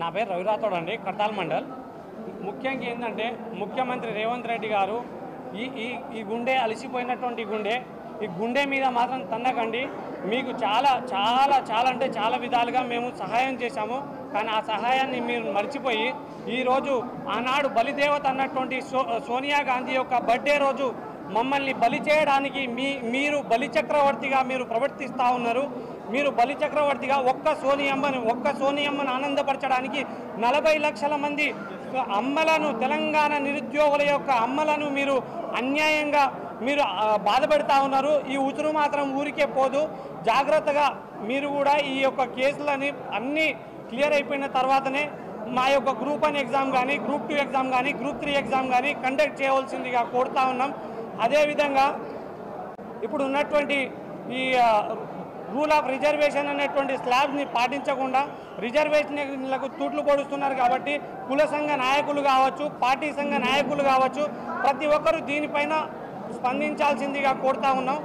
నా పేరు రవిరాథోడ్ అండి, కర్తాల్ మండల్. ముఖ్యంగా ఏంటంటే ముఖ్యమంత్రి రేవంత్ రెడ్డి గారు ఈ గుండె అలసిపోయినటువంటి ఈ గుండె మీద మాత్రం తన్నకండి. మీకు చాలా చాలా చాలా అంటే చాలా విధాలుగా మేము సహాయం చేశాము. కానీ ఆ సహాయాన్ని మీరు మర్చిపోయి ఈరోజు ఆనాడు బలిదేవత అన్నటువంటి సోనియా గాంధీ యొక్క బర్త్డే రోజు మమ్మల్ని బలి చేయడానికి మీరు బలి చక్రవర్తిగా మీరు ప్రవర్తిస్తూ ఉన్నారు. మీరు బలి చక్రవర్తిగా ఒక్క సోనియమ్మను ఆనందపరచడానికి 40 లక్షల మంది అమ్మలను, తెలంగాణ నిరుద్యోగుల యొక్క అమ్మలను మీరు అన్యాయంగా మీరు బాధపెడతా ఉన్నారు. ఈ ఉసురు మాత్రం ఊరికే పోదు. జాగ్రత్తగా మీరు కూడా ఈ యొక్క కేసులని అన్నీ క్లియర్ అయిపోయిన తర్వాతనే మా యొక్క గ్రూప్ 1 ఎగ్జామ్ కానీ, గ్రూప్ 2 ఎగ్జామ్ కానీ, గ్రూప్ 3 ఎగ్జామ్ కానీ కండక్ట్ చేయవలసిందిగా కోరుతా ఉన్నాం. అదేవిధంగా ఇప్పుడు ఉన్నటువంటి ఈ రూల్ ఆఫ్ రిజర్వేషన్ అనేటువంటి స్లాబ్ని పాటించకుండా రిజర్వేషన్లకు తూట్లు పొడుస్తున్నారు. కాబట్టి కుల సంఘ నాయకులు కావచ్చు, పార్టీ సంఘ నాయకులు కావచ్చు, ప్రతి ఒక్కరూ దీనిపైన స్పందించాల్సిందిగా కోరుతా ఉన్నాం.